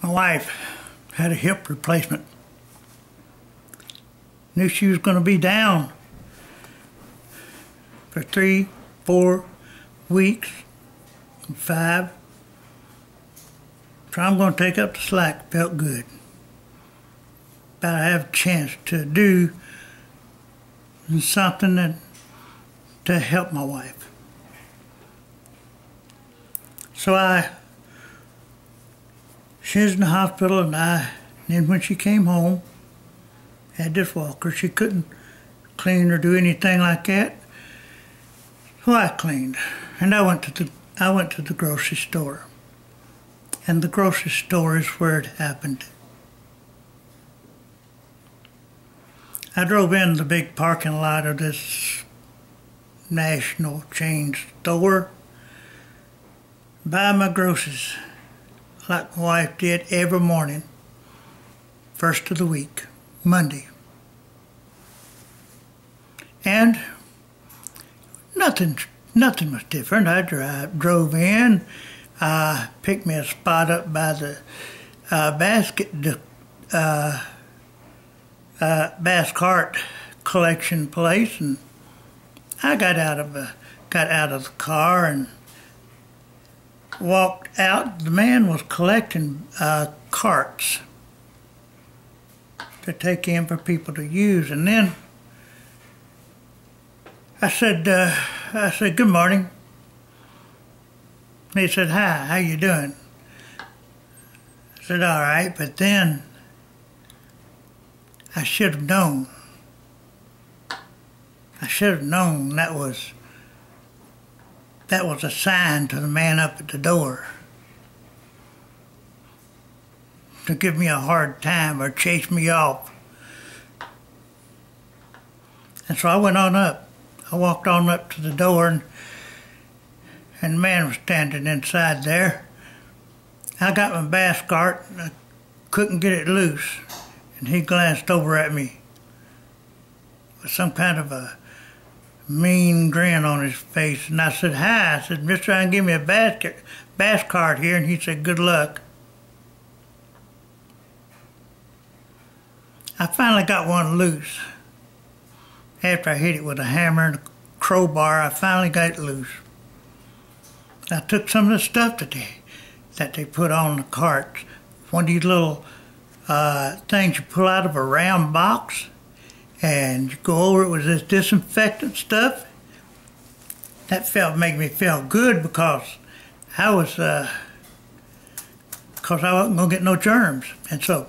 My wife had a hip replacement. Knew she was going to be down for 3, 4 weeks, 5. So I'm going to take up the slack. Felt good. But I have a chance to do something to help my wife. So she was in the hospital, and then when she came home, had this walker. She couldn't clean or do anything like that. So I cleaned, and I went to the grocery store. And the grocery store is where it happened. I drove in the big parking lot of this national chain store, buy my groceries like my wife did every morning, first of the week, Monday. And nothing was different. I drove in, picked me a spot up by the bass cart collection place, and I got out of the car and walked out. The man was collecting carts to take in for people to use, and then I said, "Good morning." And he said, "Hi, how you doing?" I said, "All right," but then I should have known. I should have known that was a sign to the man up at the door to give me a hard time or chase me off. And so I went on up. I walked on up to the door, and the man was standing inside there. I got my bass cart, and I couldn't get it loose. And he glanced over at me with some kind of a mean grin on his face. And I said, "Hi." I said, "Mister, I can give me a bass cart here." And he said, "Good luck." I finally got one loose. After I hit it with a hammer and a crowbar, I finally got it loose. I took some of the stuff that they put on the carts. One of these little things you pull out of a round box, and you go over it with this disinfectant stuff. That made me feel good because I wasn't gonna get no germs. And so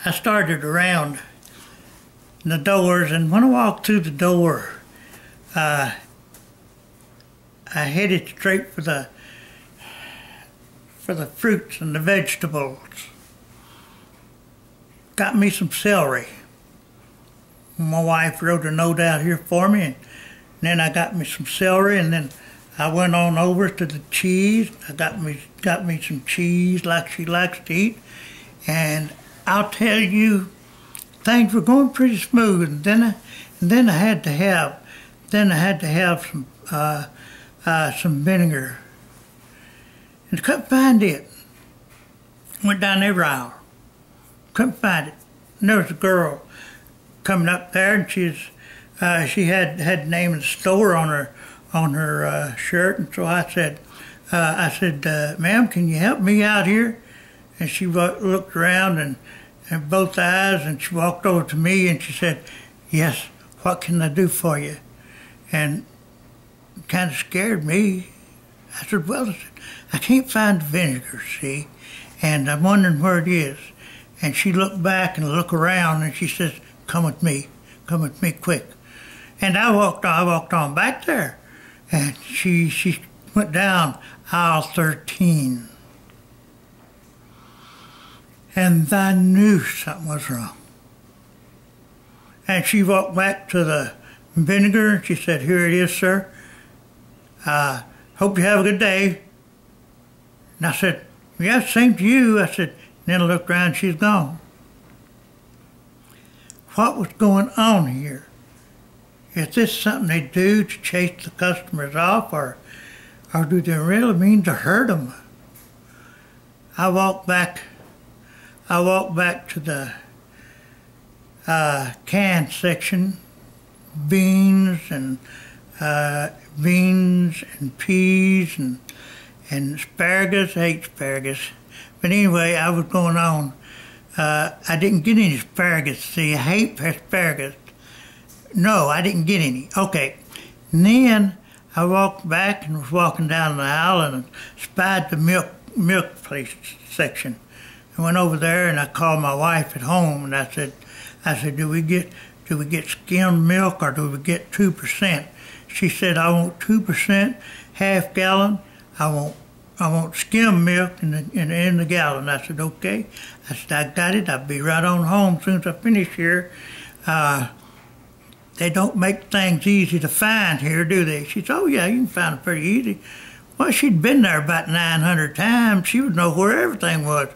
I started around the doors, and when I walked through the door, I headed straight for the fruits and the vegetables. Got me some celery. My wife wrote a note out here for me, and then I got me some celery, and then I went on over to the cheese. I got me some cheese like she likes to eat, and I'll tell you, things were going pretty smooth. And then I had to have some vinegar, and I couldn't find it. Went down every aisle, couldn't find it. And there was a girl coming up there, and she had the name of the store on her shirt. And so I said, "Ma'am, can you help me out here?" And she looked around and both eyes, and she walked over to me and she said, "Yes, what can I do for you?" And it kind of scared me. I said, "Well," I can't find the vinegar, see, and I'm wondering where it is." And she looked back and looked around, and she says, come with me quick." And I walked on back there, and she went down aisle 13. And I knew something was wrong. And she walked back to the vinegar, and she said, "Here it is, sir. Hope you have a good day." And I said, "Yeah, same to you." I said, and then I looked around, she's gone. What was going on here? Is this something they do to chase the customers off, or do they really mean to hurt them? I walked back to the can section, beans and peas and asparagus. I hate asparagus. But anyway, I was going on. I didn't get any asparagus. See, I hate asparagus. No, I didn't get any. Okay. And then I walked back and was walking down the aisle and spied the milk place section. I went over there and I called my wife at home and I said, do we get skimmed milk or do we get 2%? She said, I want 2%, half gallon. I want skim milk in the gallon. I said, okay. I said, I got it. I'll be right on home as soon as I finish here. They don't make things easy to find here, do they? She said, oh yeah, you can find it pretty easy. Well, she'd been there about 900 times. She would know where everything was.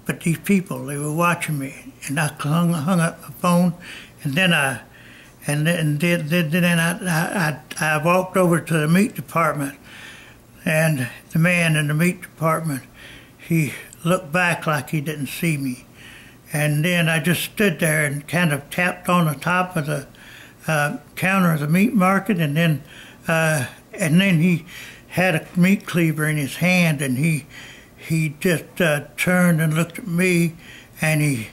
But these people, they were watching me, and I hung up the phone, and then I walked over to the meat department, and the man in the meat department, he looked back like he didn't see me, and then I just stood there and kind of tapped on the top of the counter of the meat market, and then he had a meat cleaver in his hand, and he just turned and looked at me, and he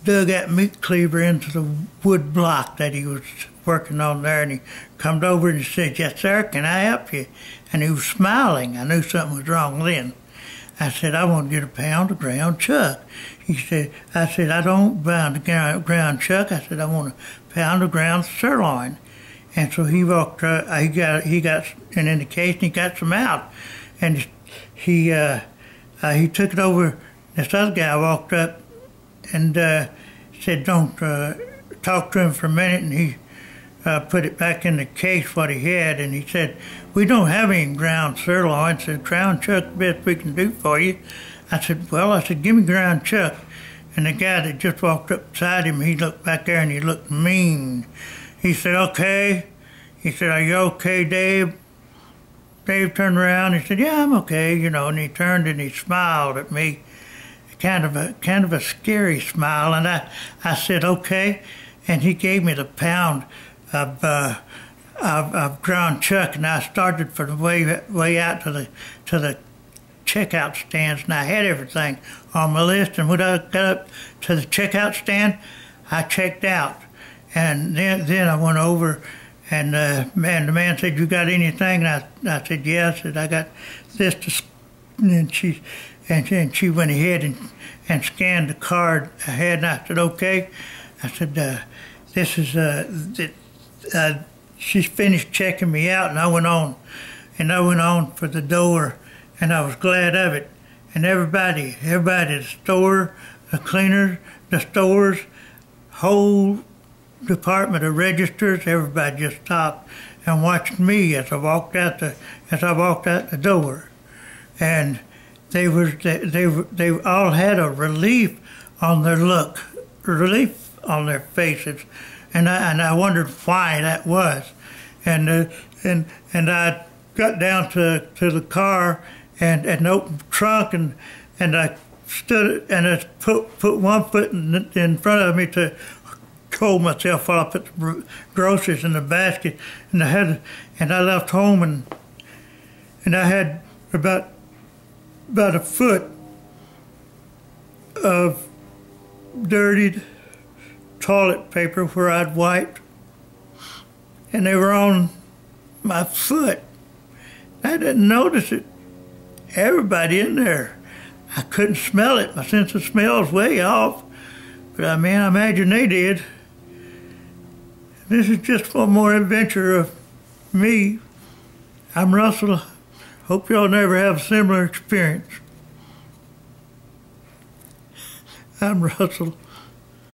dug that meat cleaver into the wood block that he was working on there, and he come over and he said, yes sir, can I help you? And he was smiling. I knew something was wrong then. I said, I want to get a pound of ground chuck. I said, I don't pound ground chuck. I said, I want a pound of ground sirloin. And so he walked, he got an indication, he got some out. And he took it over. This other guy walked up and said, don't talk to him for a minute. And he put it back in the case what he had. And he said, we don't have any ground sirloin. I said, ground chuck the best we can do for you. I said, give me ground chuck. And the guy that just walked up beside him, he looked back there and he looked mean. He said, okay. He said, are you okay, Dave? Dave turned around and he said, yeah, I'm okay, you know, and he turned and he smiled at me, kind of a scary smile, and I said, okay, and he gave me the pound of ground chuck, and I started for the way out to the checkout stands, and I had everything on my list, and when I got up to the checkout stand, I checked out, and then I went over. And the man said, you got anything? And I said, yeah. I said, I got this. And she went ahead and scanned the card I had. And I said, okay. I said, this is, she finished checking me out. And I went on for the door. And I was glad of it. And everybody at the store, the cleaners, the stores, whole department of registers, everybody just stopped and watched me as I walked out the door, and they all had a relief on their faces, and I wondered why that was, and I got down to the car and opened the trunk and I stood and I put one foot in front of me to hold myself while I put the groceries in the basket, and I left home and I had about a foot of dirtied toilet paper where I'd wiped, and they were on my foot. I didn't notice it. Everybody in there, I couldn't smell it. My sense of smell was way off, but I imagine they did. This is just one more adventure of me. I'm Russell. Hope y'all never have a similar experience. I'm Russell.